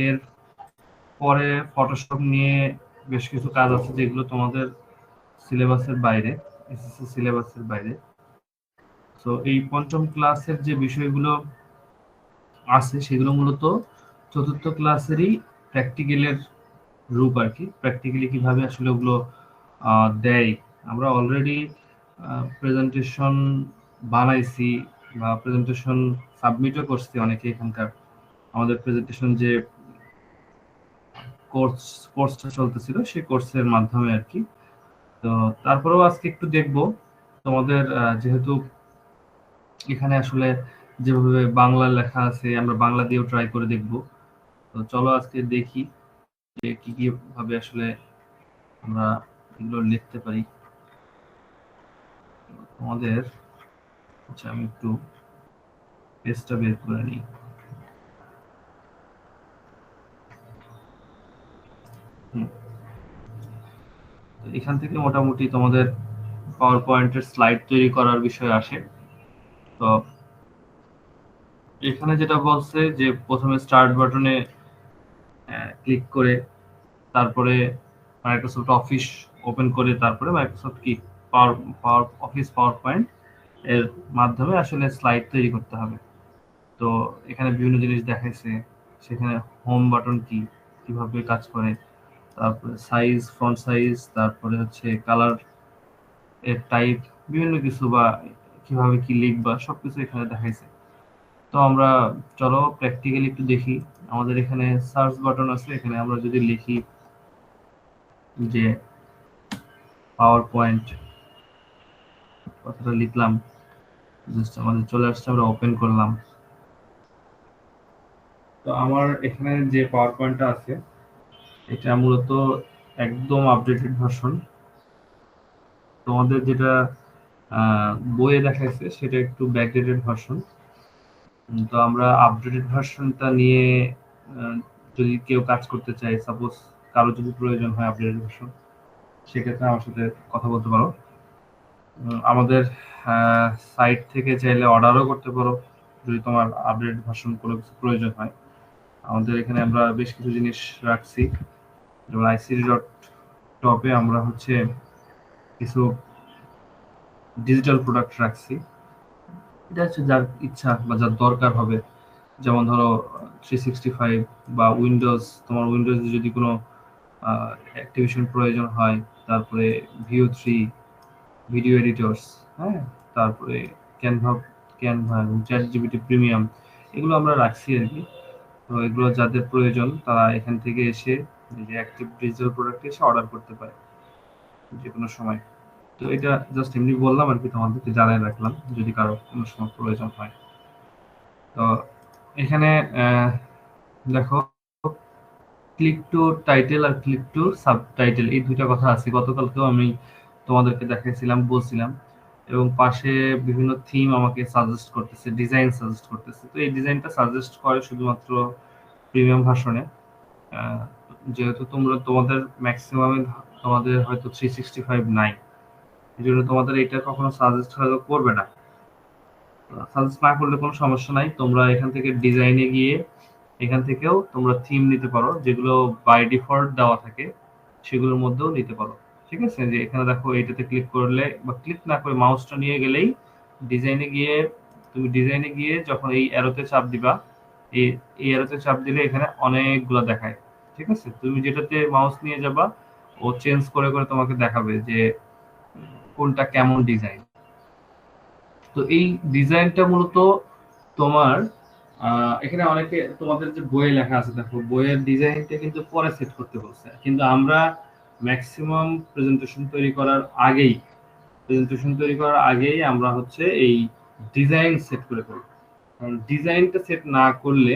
এর পরে ফটোশপ নিয়ে বেশ কিছু কাজ আছে যেগুলো তোমাদের সিলেবাসের বাইরে, এসএসসি সিলেবাসের বাইরে। তো এই পঞ্চম ক্লাসের যে বিষয়গুলো আছে সেগুলো মূলত চতুর্থ ক্লাসেরই প্র্যাকটিক্যালের রূপ আর কি। প্র্যাকটিক্যালি কিভাবে আসলে ওগুলো দেয়। আমরা অলরেডি প্রেজেন্টেশন বানাইছি বা প্রেজেন্টেশন সাবমিটও করছি অনেকে এখানকার। আমাদের প্রেজেন্টেশন যে কোর্সটা চলতেছিল সেই কোর্সের মাধ্যমে আর কি। তো তারপরেও আজকে একটু দেখব তোমাদের, যেহেতু এখানে আসলে যেভাবে বাংলা লেখা আছে আমরা বাংলা দিয়েও ট্রাই করে দেখব। তো চলো আজকে দেখি যে কি কি ভাবে আসলে আমরা এগুলো লিখতে পারি আমাদের। আচ্ছা, আমি একটু পেজটা বের করে নিই। হুম, তো এখান থেকে মোটামুটি তোমাদের পাওয়ার পয়েন্টের স্লাইড তৈরি করার বিষয় আসে। তো এখানে যেটা বলছে যে প্রথমে স্টার্ট বাটনে ক্লিক করে তারপরে মাইক্রোসফট অফিস ওপেন করে তারপরে মাইক্রোসফট কি পাওয়ার পাওয়ার অফিস পাওয়ার পয়েন্ট এর মাধ্যমে আসলে স্লাইড তৈরি করতে হবে। তো এখানে বিভিন্ন জিনিস দেখাইছে। সেখানে হোম বাটন কি, কিভাবে কাজ করে, তারপরে সাইজ, ফন্ট সাইজ, তারপরে হচ্ছে কালার এর টাইপ, বিভিন্ন কিছু বা কিভাবে কি লিখবা সবকিছু এখানে দেখাইছে। তো আমরা চলো প্র্যাকটিক্যালি একটু দেখি। আমাদের এখানে সার্চ বাটন আছে, এখানে আমরা যদি লিখি যে পাওয়ার পয়েন্ট কথাটা লিখলাম, জাস্ট আমাদের চলে আসছে, আমরা ওপেন করলাম। তো আমার এখানে যে পাওয়ার পয়েন্টটা আছে এটা মূলত একদম আপডেটেড ভার্সন। তোমাদের যেটা বইয়ে দেখাইছে সেটা একটু ব্যাকডেটেড ভার্সন। তো আমরা আপডেটেড ভার্সনটা নিয়ে আহ, যদি কেউ কাজ করতে চায়, সাপোজ কারো যদি প্রয়োজন হয় আপডেটেড ভার্সন, সেক্ষেত্রে আমার সাথে কথা বলতে পারো। আমাদের সাইট থেকে চাইলে অর্ডারও করতে পারো যদি তোমার আপডেটেড ভার্সন কোনো কিছু প্রয়োজন হয়। আমাদের এখানে আমরা বেশ কিছু জিনিস রাখছি, যেমন আইসিডি ডট টপে আমরা হচ্ছে কিছু ডিজিটাল প্রোডাক্ট রাখছি। এটা হচ্ছে যার ইচ্ছা বা যার দরকার হবে। যেমন ধরো 365 বা উইন্ডোজ, তোমার উইন্ডোজে যদি কোনো অ্যাক্টিভেশন প্রয়োজন হয়, তারপরে ভিও 3 ভিডিও এডিটরস, হ্যাঁ, তারপরে ক্যানভা ক্যানভা এবং চ্যাট জিপিটি প্রিমিয়াম, এগুলো আমরা রাখছি আর কি। তো এগুলো যাদের প্রয়োজন তারা এখান থেকে এসে এই যে অ্যাক্টিভ ডিজিটাল প্রোডাক্ট এসে অর্ডার করতে পারে যে কোনো সময়। তো এটা জাস্ট এমনি বললাম আর কি, তোমাদেরকে জানাই রাখলাম যদি কারো কোনো সময় প্রয়োজন হয়। তো এখানে আহ, দেখো, ক্লিক টু টাইটেল আর ক্লিক টু সাবটাইটেল এই দুইটা কথা আছে, গতকালকেও আমি তোমাদেরকে দেখাইছিলাম, বলছিলাম। এবং পাশে বিভিন্ন থিম আমাকে সাজেস্ট করতেছে, ডিজাইন সাজেস্ট করতেছে। তো এই ডিজাইনটা সাজেস্ট করে শুধুমাত্র প্রিমিয়াম ভার্সনে। যেহেতু তোমাদের ম্যাক্সিমামে তোমাদের হয়তো 365 নাই, এই জন্য তোমাদের এটা কখনো সাজেস্ট হয়তো করবে না। সাজেস্ট না করলে কোনো সমস্যা নাই, তোমরা এখান থেকে ডিজাইনে গিয়ে এখান থেকেও তোমরা থিম নিতে পারো, যেগুলো বাই ডিফল্ট দেওয়া থাকে সেগুলোর মধ্যেও নিতে পারো। ঠিক আছে, যে এখানে দেখো এইটাতে ক্লিক করলে বা ক্লিক না করে মাউসটা নিয়ে গেলেই ডিজাইনে গিয়ে, তুমি ডিজাইনে গিয়ে যখন এই অ্যারোতে চাপ দিবা, এই এই অ্যারোতে চাপ দিলে এখানে অনেকগুলো দেখায়। ঠিক আছে, তুমি যেটাতে মাউস নিয়ে যাবা ও চেঞ্জ করে করে তোমাকে দেখাবে যে কোনটা কেমন ডিজাইন। তো এই ডিজাইনটা মূলত তোমার এখানে অনেকে তোমাদের যে বইয়ে লেখা আছে, দেখো বইয়ের ডিজাইনটা কিন্তু পরে সেট করতে বলছে, কিন্তু আমরা ম্যাক্সিমাম প্রেজেন্টেশন তৈরি করার আগেই আমরা হচ্ছে এই ডিজাইন সেট করে ফেলব। কারণ ডিজাইনটা সেট না করলে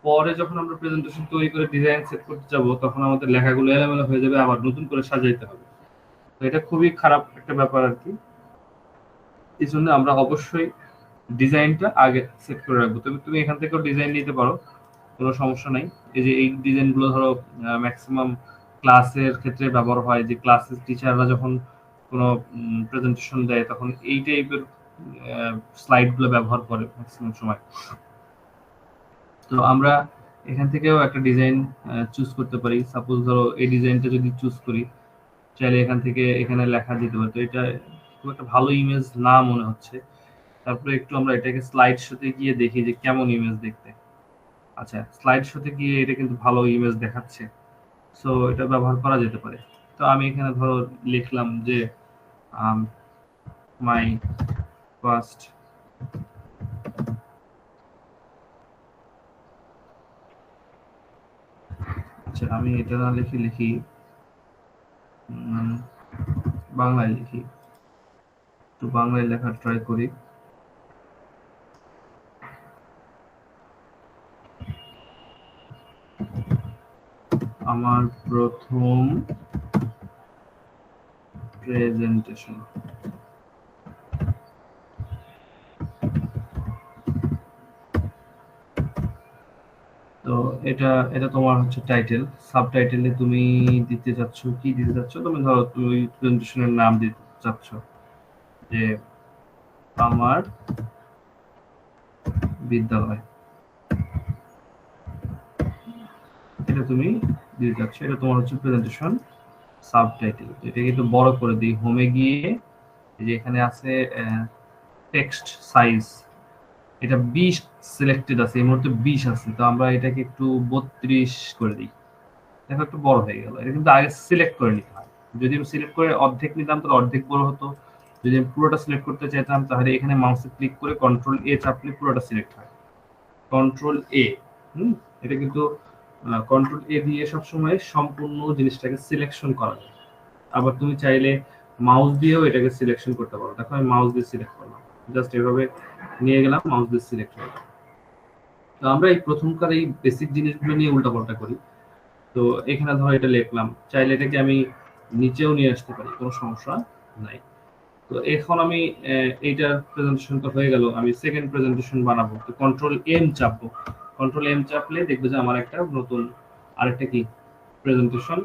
পরে যখন আমরা প্রেজেন্টেশন তৈরি করে ডিজাইন সেট করতে যাব তখন আমাদের লেখাগুলো এলোমেলো হয়ে যাবে, আবার নতুন করে সাজাইতে হবে। তো এটা খুবই খারাপ একটা ব্যাপার আর কি। এই জন্য আমরা অবশ্যই ডিজাইনটা আগে সেট করে রাখবো। তবে তুমি এখান থেকেও ডিজাইন নিতে পারো, কোনো সমস্যা নাই। এই যে এই ডিজাইনগুলো ধরো ম্যাক্সিমাম ক্লাসের ক্ষেত্রে ব্যবহার হয়, যে ক্লাসের টিচাররা যখন কোনো প্রেজেন্টেশন দেয় তখন এই টাইপের স্লাইডগুলো ব্যবহার করে ম্যাক্সিমাম সময়। তো আমরা এখান থেকেও একটা ডিজাইন চুজ করতে পারি। সাপোজ ধরো এই ডিজাইনটা যদি চুজ করি, চাইলে এখান থেকে এখানে লেখা দিতে পারি। তো এটা খুব একটা ভালো ইমেজ না মনে হচ্ছে। তারপরে একটু আমরা এটাকে স্লাইড শোতে গিয়ে দেখি যে কেমন ইমেজ দেখতে। আচ্ছা, স্লাইড শোতে গিয়ে এটা কিন্তু ভালো ইমেজ দেখাচ্ছে। সো এটা ব্যবহার করা যেতে পারে। তো আমি এখানে ধরো লিখলাম যে মাই ফার্স্ট আচ্ছা, আমি এটা না লিখি বাংলায় লিখি, তো বাংলায় লেখার ট্রাই করি। আমার প্রথম প্রেজেন্টেশন। তো এটা এটা তোমার হচ্ছে টাইটেল। সাবটাইটেলে তুমি দিতে চাচ্ছ কি দিতে চাচ্ছ? তুমি ধরো তুমি প্রেজেন্টেশনের নাম দিতে চাচ্ছ যে আমার বিদ্যালয়, এটা তুমি দিতে চাচ্ছ। এটা তোমার হচ্ছে প্রেজেন্টেশন সাবটাইটেল। এটা কিন্তু বড় করে দিই, হোমে গিয়ে যে এখানে আছে টেক্সট সাইজ, এটা 20 সিলেক্টেড আছে, এই মুহূর্তে 20 আছে। তো আমরা এটাকে একটু 32 করে দিই। দেখো একটু বড় হয়ে গেল। এটা কিন্তু আগে সিলেক্ট করে নিতে হয়। যদি আমি সিলেক্ট করে অর্ধেক নিতাম তাহলে অর্ধেক বড় হতো। যদি আমি পুরোটা সিলেক্ট করতে চাইতাম তাহলে এখানে মাউসে ক্লিক করে কন্ট্রোল এ চাপলে পুরোটা সিলেক্ট হয়। কন্ট্রোল এ, এটা কিন্তু কন্ট্রোল এ দিয়ে সবসময় সম্পূর্ণ জিনিসটাকে সিলেকশন করা যায়। আবার তুমি চাইলে মাউস দিয়েও এটাকে সিলেকশন করতে পারো। দেখো আমি মাউস দিয়ে সিলেক্ট করলাম, জাস্ট এভাবে নিয়ে গেলাম, মাউস দিয়ে সিলেক্ট হয়ে গেল। তো আমরা এই প্রথমকার এই বেসিক জিনিসগুলো নিয়ে উল্টাপাল্টা করি। তো এখানে ধরো এটা লিখলাম, চাইলে এটাকে আমি নিচেও নিয়ে আসতে পারি, কোনো সমস্যা নাই। তো এখন আমি এইটার প্রেজেন্টেশনটা হয়ে গেল, আমি সেকেন্ড প্রেজেন্টেশন বানাবো। তো কন্ট্রোল এম চাপবো। কন্ট্রোল এম চাপলে দেখবে যে আমার একটা নতুন আরেকটা কি প্রেজেন্টেশন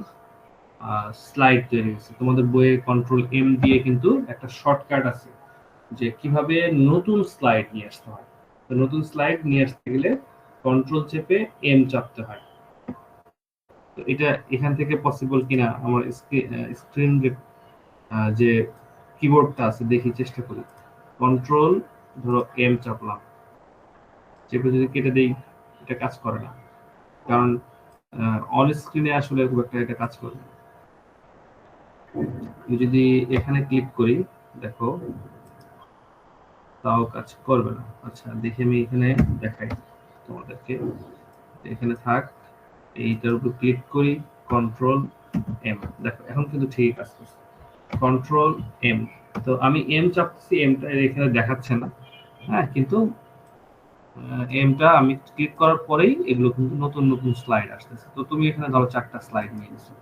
স্লাইড তৈরি হয়েছে। তোমাদের বইয়ে কন্ট্রোল এম দিয়ে কিন্তু একটা শর্টকাট আছে যে কিভাবে নতুন স্লাইড নিয়ে আসতে হয়। তো নতুন স্লাইড নিয়ে আসতে গেলে কন্ট্রোল চেপে এম চাপতে হয়। তো এটা এখান থেকে পসিবল কিনা আমার স্ক্রিন যে কিবোর্ডটা আছে দেখি, চেষ্টা করি। কন্ট্রোল ধরো এম চাপলাম, চেপে যদি কেটে দেই এটা কাজ করে না, কারণ অন স্ক্রিনে আসলে খুব একটা এটা কাজ করে না। যদি এখানে ক্লিক করি দেখো তাও কাজ করবে না। আচ্ছা দেখি আমি এখানে দেখাই তোমাদেরকে, এখানে থাক, এইটার উপর ক্লিক করি, কন্ট্রোল এম, দেখো এখন কিন্তু ঠিক কাজ করছে। কন্ট্রোল এম, তো আমি এম চাপছি, এমটা এখানে দেখাচ্ছে না, হ্যাঁ, কিন্তু এমটা আমি ক্লিক করার পরেই এগুলো কিন্তু নতুন নতুন স্লাইড আসতেছে। তো তুমি এখানে ধরো 4টা স্লাইড নিয়ে নিছো।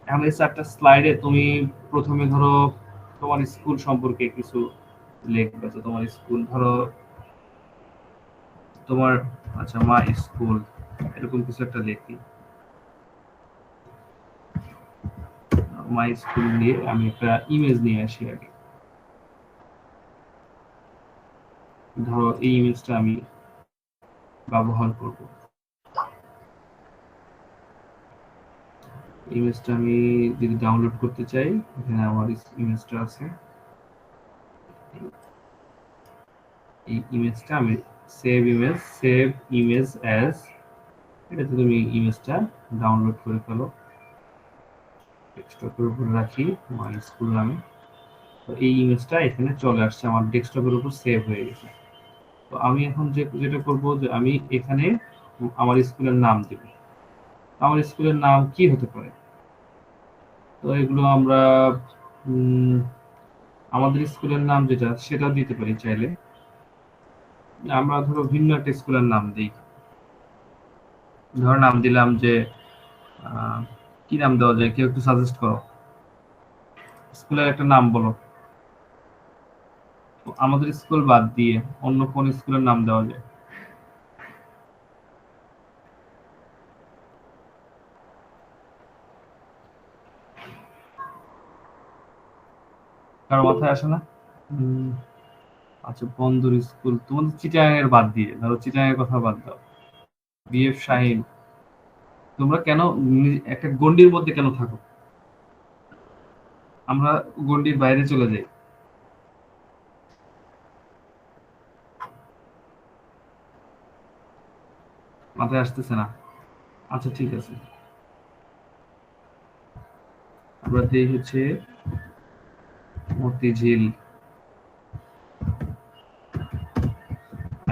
এখন এই 4টা স্লাইডে তুমি প্রথমে ধরো তোমার স্কুল সম্পর্কে কিছু লিখবে। তো তোমার স্কুল ধরো তোমার, আচ্ছা মাই স্কুল, এরকম কিছু একটা লিখি। মাই স্কুল নিয়ে আমি একটা ইমেজ নিয়ে আসি আগে। ধরো এই ইমেজটা আমি ব্যবহার করব। ইমেজটা আমি যদি ডাউনলোড করতে চাই, এখানে আমার ইমেজটা আছে, এই ইমেজটা আমি সেভ ইমেজ অ্যাজ, এটাতে তুমি ইমেজটা ডাউনলোড করে ফেলো, ডেস্কটপের উপর রাখি মাই স্কুল নামে। তো এই ইমেজটা এখানে চলে আসছে, আমার ডেস্কটপের উপর সেভ হয়ে গেছে। তো আমি এখন যেটা করব যে আমি এখানে আমার স্কুলের নাম দেব। আমার স্কুলের নাম কি হতে পারে? তো এগুলো আমরা আমাদের স্কুলের নাম যেটা সেটা দিতে পারি চাইলে। আমরা ধরো ভিন্ন একটা স্কুলের নাম দিই। ধরো নাম দিলাম যে কি নাম দেওয়া যায়, কেউ একটু সাজেস্ট করো, স্কুলের একটা নাম বলো। আমাদের স্কুল বাদ দিয়ে অন্য কোন স্কুলের নাম দেওয়া যায়? কারো মাথায় আসে না? উম, আচ্ছা বন্দর স্কুল, তোমাদের চিটাগাং এর বাদ দিয়ে ধরো চিটাগাং এর কথা বাদ দাও, বিএফ শাহিন, তোমরা কেন একটা গণ্ডির মধ্যে কেন থাকো? আমরা গণ্ডির বাইরে চলে যাই। মাথায় আসতেছে না। আচ্ছা ঠিক আছে, আমরা দেই হচ্ছে মতিঝিল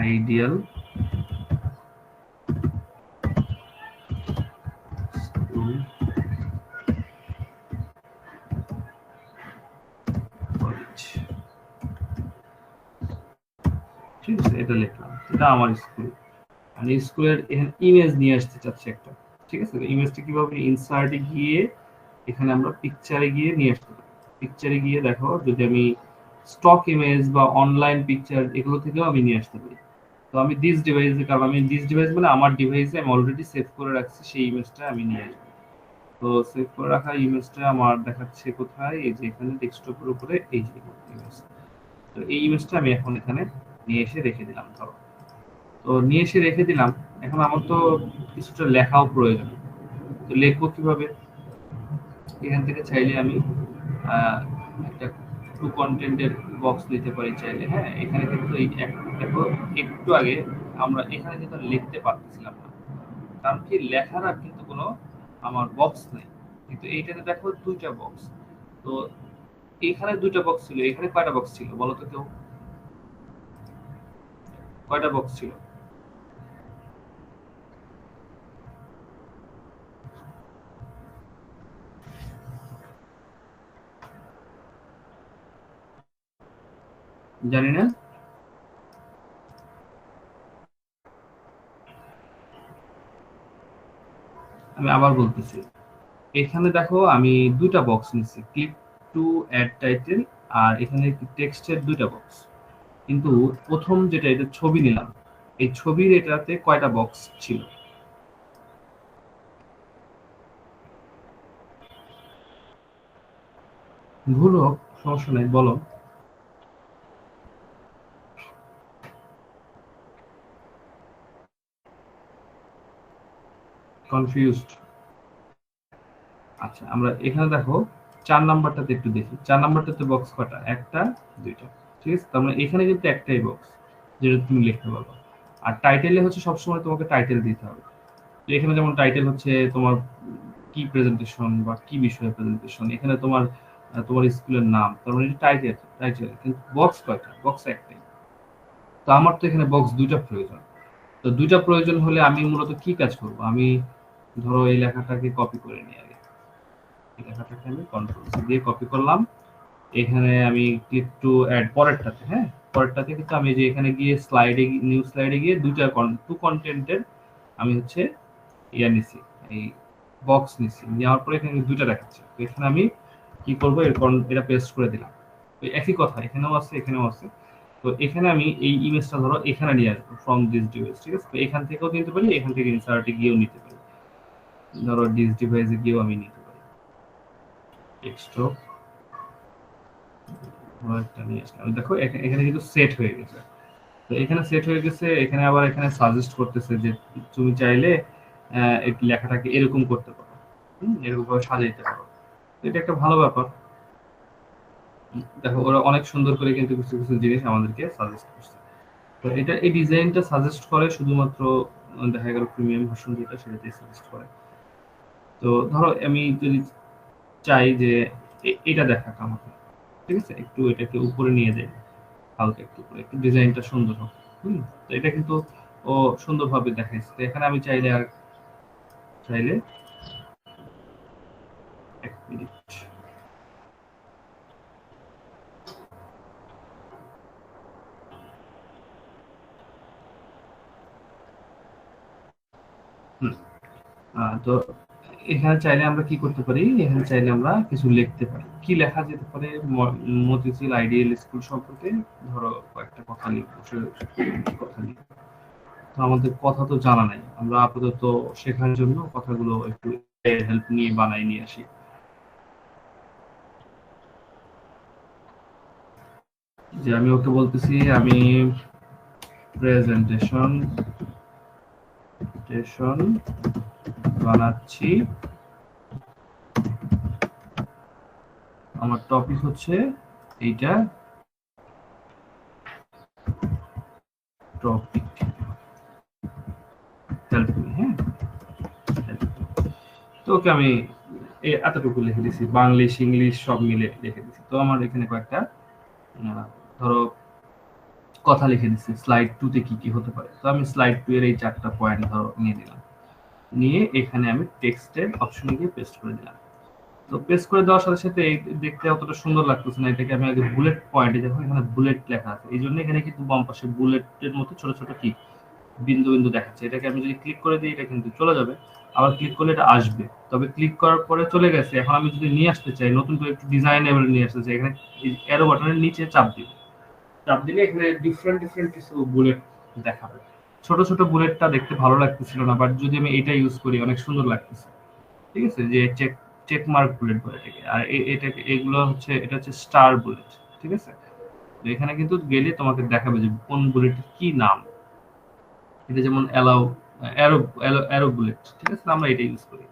আইডিয়াল স্কুল কলেজ। ঠিক আছে, এটা লিখলাম, এটা আমার স্কুল। আমি স্কুলের এখানে ইমেজ নিয়ে আসতে চাচ্ছি একটা। ঠিক আছে, ইমেজটা কিভাবে, ইনসার্টে গিয়ে এখানে আমরা পিকচারে গিয়ে নিয়ে আসতে পারি। পিকচারে গিয়ে দেখো, যদি আমি স্টক ইমেজ বা অনলাইন পিকচার এগুলো থেকেও আমি নিয়ে আসতে পারি। তো আমি দিস ডিভাইসে, কারণ আমি দিস ডিভাইস মানে আমার ডিভাইসে আমি অলরেডি সেভ করে রাখছি, সেই ইমেজটা আমি নিয়ে আসবো। তো সেভ করে রাখা ইমেজটা আমার দেখাচ্ছে কোথায়, এই যে এখানে ডেস্কটপের উপরে এই যে ইমেজ। তো এই ইমেজটা আমি এখন এখানে নিয়ে এসে রেখে দিলাম ধরো। তো নিয়ে এসে রেখে দিলাম। এখন আমার তো কিছুটা লেখাও প্রয়োজন। তো লিখবো কিভাবে? এখান থেকে চাইলে আমি আহ, একটা টু কন্টেন্টের বক্স নিতে পারি চাইলে। হ্যাঁ, এখানে কিন্তু এই দেখো, একটু আগে আমরা এখানে কিন্তু আর লিখতে পারতেছিলাম না, কারণ কি লেখার আর কিন্তু কোনো আমার বক্স নেই। কিন্তু এইটাতে দেখো দুইটা বক্স। তো এখানে দুইটা বক্স ছিল, এখানে কয়টা বক্স ছিল বলো তো কেউ? কয়টা বক্স ছিল? জানি না। আমি আবার বলতেছি, এখানে দেখো আমি দুইটা বক্স নিচ্ছি, ক্লিক টু অ্যাড টাইটেল, আর এখানে টেক্সটের দুইটা বক্স। কিন্তু প্রথম যেটা, এটা ছবি নিলাম, এই ছবির এটাতে কয়টা বক্স ছিল? ভুল হোক, সমস্যা নাই, বলো। কনফিউজড? আচ্ছা, আমরা এখানে দেখো ৪ নাম্বারটাতে একটু দেখি। ৪ নাম্বারটাতে বক্স কয়টা? ১ টা, ২ টা। ঠিক আছে? তার মানে এখানে কিন্তু একটাই বক্স, যেটা তুমি লিখতে পারবা। আর টাইটেলে হচ্ছে সবসময় তোমাকে টাইটেল দিতে হবে। তো এখানে যেমন টাইটেল হচ্ছে তোমার কি প্রেজেন্টেশন বা কি বিষয়ে প্রেজেন্টেশন। এখানে তোমার তোমার স্কুলের নাম। তার মানে এটা টাইটেল, টাইটেল। কিন্তু বক্স কয়টা? বক্স একটাই। তো আমার তো এখানে বক্স ২ টা প্রয়োজন। তো ২ টা প্রয়োজন হলে আমি মূলত কি কাজ করব? আমি ধরো এই লেখাটাকে কপি করে নিই আগে। এই লেখাটাকে আমি কন্ট্রোল সি দিয়ে কপি করলাম। এখানে আমি ক্লিক টু অ্যাড পরেরটাতে, হ্যাঁ? পরেরটাতে কিন্তু আমি যে এখানে গিয়ে স্লাইডে, নিউ স্লাইডে গিয়ে ২ টা টু কনটেন্টের আমি হচ্ছে ইয়া নিছি, এই বক্স নিছি। নেওয়ার পরে এখানে ২ টা দেখাচ্ছে। তো এখানে আমি কি করব? এটা পেস্ট করে দিলাম। তো একই কথা এখানেও আছে, এখানেও আছে। তো এখানে আমি এই ইমেজটা ধরো এখানে নিয়ে আসবো, ফ্রম দিস ডিভাইস। ঠিক আছে? তো এখান থেকেও নিতে পারি, এখান থেকে ইনসার্টে গিয়েও নিতে পারি। ধরো দিস ডিভাইসে গিয়েও আমি নিতে পারি। ডেস্কটপ একটা নিয়ে আসলাম। দেখো এখানে কিন্তু সেট হয়ে গেছে। তো এখানে সেট হয়ে গেছে, এখানে আবার এখানে সাজেস্ট করতেছে যে তুমি চাইলে এই লেখাটাকে এরকম করতে পারো। এরকম ভাবে সাজাইতে পারো। তো এটা একটা ভালো ব্যাপার। দেখো ওরা অনেক সুন্দর করে কিন্তু কিছু কিছু জিনিস আমাদেরকে সাজেস্ট করছে। তো এটা, এই ডিজাইনটা সাজেস্ট করে শুধুমাত্র দেখা গেল প্রিমিয়াম ভার্সন যেটা, সেটাতেই সাজেস্ট করে। তো ধরো আমি যদি চাই যে এটা দেখাক আমাকে, ঠিক আছে, একটু এটাকে উপরে নিয়ে যাই, হালকা একটু উপরে, একটু ডিজাইনটা সুন্দর হোক। তো এটা কিন্তু ও সুন্দরভাবে দেখাইছে। তো এখানে আমি চাইলে আর চাইলে ১ মিনিট। হুম, তো এখানে চাইলে আমরা কি করতে পারি? এখানে চাইলে আমরা কিছু লিখতে পারি। কি লেখা যেতে পারে? মতিঝিল আইডিয়াল স্কুল সম্পর্কে ধরো কয়েকটা কথা লিখবো। কথা লিখবো। তো আমাদের কথা তো জানা নাই, আমরা আপাতত শেখার জন্য কথাগুলো একটু হেল্প নিয়ে বানাই নিয়ে আসি। যে আমি ওকে বলতেছি, আমি প্রেজেন্টেশন বানাচ্ছি, আমার টপিক হচ্ছে এইটা, টপিক হেল্প মি, হ্যাঁ তো ওকে আমি এতটুকু লিখে দিছি, বাংলিশ ইংলিশ সব মিলে লিখে দিছি। তো আমার এখানে কয়েকটা ধরো কথা লিখে দিচ্ছি স্লাইড 2 তে কি কি হতে পারে। তো আমি স্লাইড 2 এর এই 4টা পয়েন্ট ধরো নিয়ে দিলাম, নিয়ে এখানে আমি টেক্সটের অপশনে গিয়ে পেস্ট করে দিলাম। তো পেস্ট করে দেওয়ার সাথে সাথে দেখতে অতটা সুন্দর লাগতেছে না, এটাকে আমি আগে বুলেট পয়েন্টে দেখো এখানে বুলেট লেখা আছে, এই জন্য এখানে কিন্তু বাম পাশে বুলেটের মতো ছোট ছোট কি বিন্দু বিন্দু দেখাচ্ছে। এটাকে আমি যদি ক্লিক করে দিই এটা কিন্তু চলে যাবে, আবার ক্লিক করলে এটা আসবে, তবে ক্লিক করার পরে চলে গেছে। এখন আমি যদি নিয়ে আসতে চাই, নতুন করে একটু ডিজাইনেবল নিয়ে আসতে চাই, এখানে অ্যারো বাটনের নিচে চাপ দিব, চাপ দিলে এখানে ডিফারেন্ট ডিফারেন্ট কিছু বুলেট দেখাবে। ছোট ছোট বুলেটটা দেখতে ভালো লাগতেছিল না, বাট যদি আমি এটা ইউজ করি অনেক সুন্দর লাগতেছে। ঠিক আছে, যে চেক চেক মার্ক বুলেট বলে এটাকে, আর এটাকে এগুলো হচ্ছে, এটা হচ্ছে স্টার বুলেট। ঠিক আছে, তো এখানে কিন্তু গেলে তোমাকে দেখাবে যে কোন বুলেটের কি নাম। এটা যেমন অ্যালাউ অ্যারো অ্যারো বুলেট, ঠিক আছে, আমরা এটা ইউজ করি।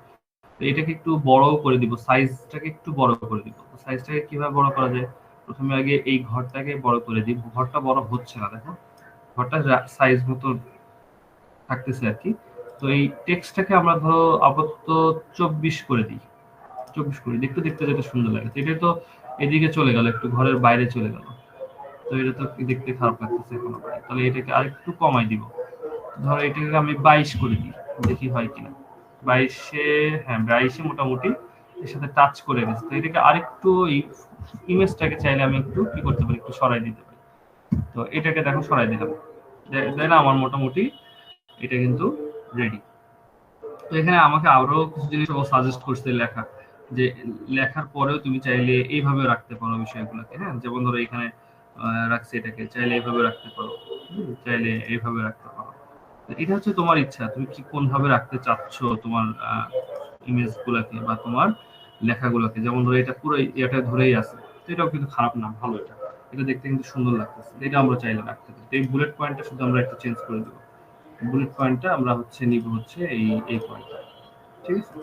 তো এটাকে একটু বড় করে দিব, সাইজটাকে একটু বড় করে দিব। সাইজটাকে কিভাবে বড় করা যায়, প্রথমে আগে এই ঘরটাকে বড় করে দিব, ঘরটা বড় হচ্ছে না, দেখো ঘরটা সাইজ মতো থাকতেছে আর কি। তো এই টেক্সটটাকে আমরা ধরো আপাতত 24 করে দিই, 24 করি, দেখতে দেখতে যেটা সুন্দর লাগে। তো এটা তো এদিকে চলে গেল, একটু ঘরের বাইরে চলে গেল, তো এটা তো দেখতে খারাপ লাগতেছে এখনো। তাহলে এটাকে আরেকটু কমাই দিব, ধরো এটাকে আমি 22 করে দিই, দেখি হয় কিনা। 22-এ, হ্যাঁ 22-এ মোটামুটি এর সাথে টাচ করে গেছে। তো এটাকে আরেকটু এই ইমেজটাকে চাইলে আমি একটু কি করতে পারি, একটু সরাই দিতে পারি। তো এটাকে দেখো সরাই দিলাম, দেন আমার মোটামুটি এটা কিন্তু রেডি। তো এখানে আমাকে আরো কিছু জিনিস ও সাজেস্ট করছে লেখা, যে লেখার পরেও তুমি চাইলে এইভাবে রাখতে পারো বিষয়গুলোকে, হ্যাঁ যেমন ধরো এখানে রাখছে, এটাকে চাইলে এইভাবে রাখতে পারো, চাইলে এইভাবে রাখতে পারো। তো এটা হচ্ছে তোমার ইচ্ছা, তুমি কি কোন ভাবে রাখতে চাচ্ছ তোমার ইমেজ গুলাকে বা তোমার লেখাগুলোকে। যেমন ধরো এটা পুরো এটা ধরেই আছে, তো এটাও কিন্তু খারাপ না, ভালো। এটা এটা দেখতে কিন্তু সুন্দর লাগতেছে, এটা আমরা চাইলে রাখতে পারি। তো এই বুলেট পয়েন্টটা শুধু আমরা একটু চেঞ্জ করে দেবো, বুলেট পয়েন্টটা আমরা হচ্ছে নিব হচ্ছে এই পয়েন্টটা, ঠিক আছে।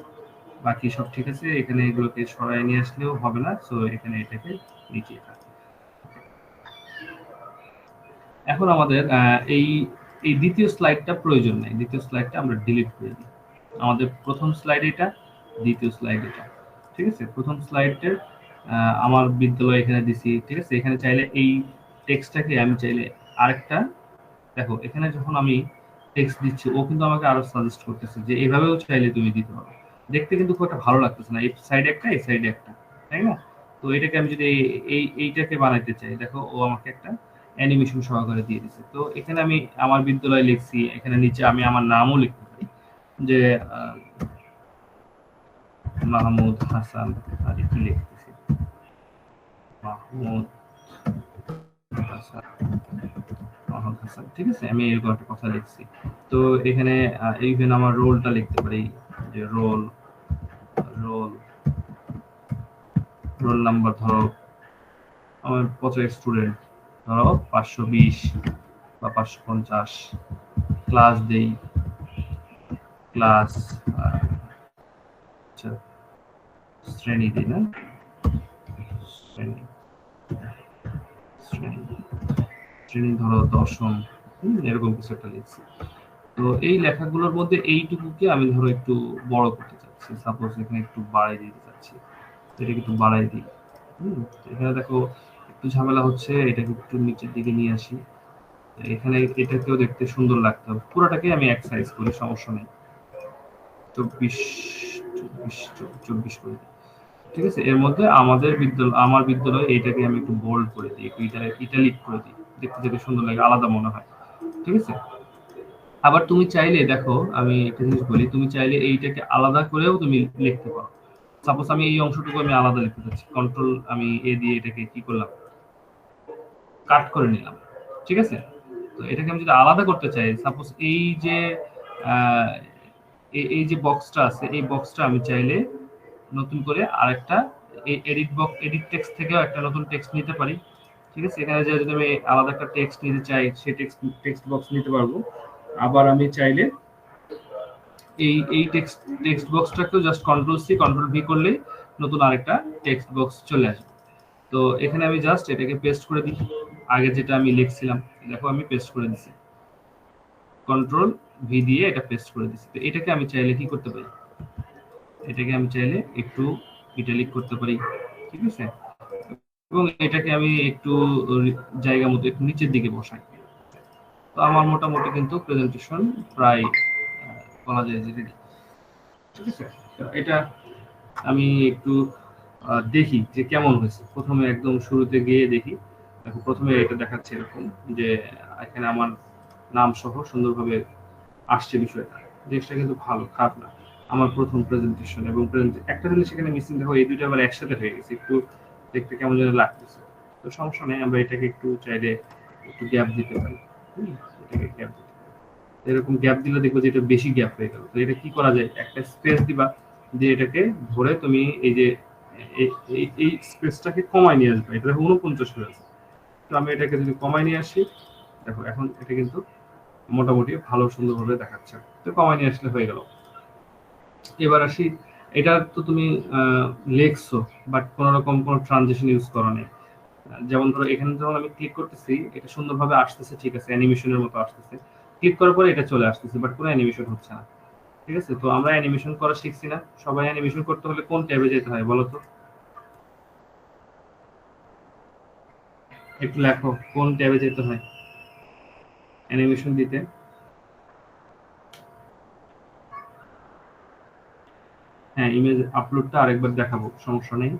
বাকি সব ঠিক আছে, এখানে এগুলোকে সরাই নিয়ে আসলেও হবে না, সো এখানে এটাকে নিচে থাকে। এখন আমাদের এই এই দ্বিতীয় স্লাইডটা প্রয়োজন নাই, দ্বিতীয় স্লাইডটা আমরা ডিলিট করে দিই। আমাদের প্রথম স্লাইড এটা, দ্বিতীয় স্লাইড এটা, ঠিক আছে। প্রথম স্লাইডের আমার বিদ্যালয় এখানে দিছি, ঠিক আছে। এখানে চাইলে এই টেক্সটটাকে আমি চাইলে আরেকটা, দেখো এখানে যখন আমি টেক্সট দিচ্ছি ও কিন্তু আমাকে আরো সাজেস্ট করতেছে যে এভাবেও চাইলে তুমি দিতে পারো। দেখতে কিন্তু খুব একটা ভালো লাগতেছে না, এই সাইডে একটা এই সাইডে একটা, তাই না। তো এটাকে আমি যদি এইটাকে বানাইতে চাই, দেখো ও আমাকে একটা অ্যানিমেশন সহকারে দিয়ে দিছে। তো এখানে আমি আমার বিদ্যালয় লিখছি, এখানে নিচে আমি আমার নামও লিখতে পারি, যে মাহমুদ হাসান, আর কি লিখতেছি, মাহমুদ হাসান, মাহমুদ হাসান, ঠিক আছে। আমি এরকম একটা কথা লিখছি। তো এখানে ইভেন আমার রোলটা লিখতে পারি, যে রোল রোল রোল নাম্বার ধরো আমার কত স্টুডেন্ট, ধরো 520 বা 550, ক্লাস দেই, ক্লাস আচ্ছা শ্রেণী দিই না, শ্রেণী শ্রেণী শ্রেণী ধরো দশম, এরকম কিছু একটা লিখছি। তো এই লেখাগুলোর মধ্যে এইটুকুকে আমি ধরো একটু বড় করতে চাচ্ছি, সাপোজ এখানে একটু বাড়াই দিতে চাচ্ছি, এটাকে একটু বাড়াই দিই। এখানে দেখো একটু ঝামেলা হচ্ছে, এটাকে একটু নিচের দিকে নিয়ে আসি, এখানে এটাকেও দেখতে সুন্দর লাগতে হবে। পুরোটাকে আমি এক সাইজ করি, সমস্যা নেই, 24 24 24 করে দিই, ঠিক আছে। এর মধ্যে আমাদের বিদ্যালয়, আমার বিদ্যালয়, এইটাকে আমি একটু বোল্ড করে দিই, একটু ইটালিক করে দিই, দেখতে যেতে সুন্দর লাগে, আলাদা মনে হয়, ঠিক আছে। আবার তুমি চাইলে দেখো, আমি একটা জিনিস বলি, তুমি চাইলে এইটাকে আলাদা করেও তুমি লিখতে পারো। সাপোজ আমি এই অংশটুকু আমি আলাদা লিখতে চাচ্ছি, কন্ট্রোল আমি এ দিয়ে এটাকে কি করলাম, কাট করে নিলাম, ঠিক আছে। তো এটাকে আমি যদি আলাদা করতে চাই, সাপোজ এই যে আহ, এই যে বক্সটা আছে, এই বক্সটা আমি চাইলে নতুন করে আরেকটা এডিট বক্স, এডিট টেক্সট থেকেও একটা নতুন টেক্সট নিতে পারি, ঠিক আছে। এখানে যে যদি আমি আলাদা একটা টেক্সট নিতে চাই, সেই টেক্সট বক্স নিতে পারবো। আবার আমি চাইলে এই টেক্সট বক্সটাকেও just control C control V করলেই নতুন আরেকটা টেক্সট বক্স চলে আসবে। তো এখানে আমি জাস্ট এটাকে পেস্ট করে দিই, আগে যেটা আমি লিখছিলাম দেখো আমি পেস্ট করে দিছি, কন্ট্রোল ভি দিয়ে এটা পেস্ট করে দিছি। তো এটাকে আমি চাইলে কি করতে পারি, এটাকে আমি চাইলে একটু ইটালিক করতে পারি, ঠিক আছে, এবং এটাকে আমি একটু জায়গা মতো একটু নিচের দিকে বসাই। তো আমার মোটামুটি কিন্তু প্রেজেন্টেশন প্রায় বলা যায় যে রেডি, ঠিক আছে। তো এটা আমি একটু দেখি যে কেমন হয়েছে। প্রথমে একদম শুরুতে গিয়ে দেখি, দেখো প্রথমে এটা দেখাচ্ছে এরকম যে এখানে আমার নাম সহ সুন্দরভাবে আসছে বিষয়টা, জিনিসটা কিন্তু ভালো, খারাপ না। আমার প্রথম প্রেজেন্টেশন এবং একটা জিনিস এখানে মিসিং, দেখো এই দুটো আবার একসাথে হয়ে গেছে, একটু দেখতে কেমন যেন লাগতেছে। তো সমস্যা নেই, আমরা এটাকে একটু চাইলে একটু গ্যাপ দিতে পারি। এটাকে গ্যাপ দিতে পারি, এরকম গ্যাপ দিলে দেখবো যে এটা বেশি গ্যাপ হয়ে গেল। তো এটা কি করা যায়, একটা স্পেস দিবা, দিয়ে এটাকে ধরে তুমি এই যে এই স্পেসটাকে কমায় নিয়ে আসবে। এটা দেখো 49 হয়ে আছে। তো আমি এটাকে যদি কমায় নিয়ে আসি, দেখো এখন এটা কিন্তু মোটামুটি ভালো সুন্দরভাবে দেখাচ্ছে। তো কমায় নিয়ে আসলে হয়ে গেল। এবার আসি, এটা তো তুমি লেখছো বাট কোনো রকম কোনো ট্রানজিশন ইউজ করো নাই। যেমন ধরো এখানে যখন আমি ক্লিক করতেছি এটা সুন্দরভাবে আসতেছে, ঠিক আছে, অ্যানিমেশনের মতো আসতেছে। ক্লিক করার পরে এটা চলে আসতেছে বাট কোনো অ্যানিমেশন হচ্ছে না, ঠিক আছে। তো আমরা অ্যানিমেশন করা শিখছি না, সবাই অ্যানিমেশন করতে হলে কোন ট্যাবে যেতে হয় বলো তো, একটু লেখো কোন ট্যাবে যেতে হয় অ্যানিমেশন দিতে। হ্যাঁ, ইমেজ আপলোডটা আরেকবার দেখাবো, সমস্যা নেই।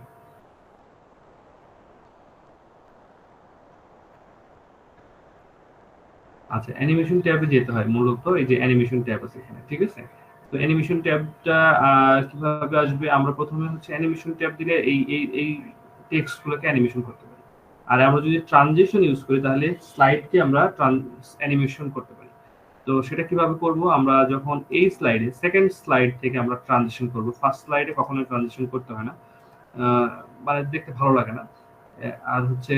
আচ্ছা, অ্যানিমেশন ট্যাবে যেতে হয় মূলত, এই যে অ্যানিমেশন ট্যাব আছে এখানে, ঠিক আছে। তো অ্যানিমেশন ট্যাবটা কিভাবে আসবে, আমরা প্রথমে হচ্ছে অ্যানিমেশন ট্যাব দিলে এই টেক্সট গুলোকে অ্যানিমেশন করতে পারি। আর আমরা যদি ট্রানজিশন ইউজ করি তাহলে স্লাইডকে আমরা অ্যানিমেশন করতে পারি। তো সেটা কিভাবে করব, আমরা যখন এই স্লাইডে সেকেন্ড স্লাইড থেকে আমরা ট্রানজিশন করব, ফার্স্ট স্লাইডে কখনোই ট্রানজিশন করতে হয় না, আহ, মানে দেখতে ভালো লাগে না। আর হচ্ছে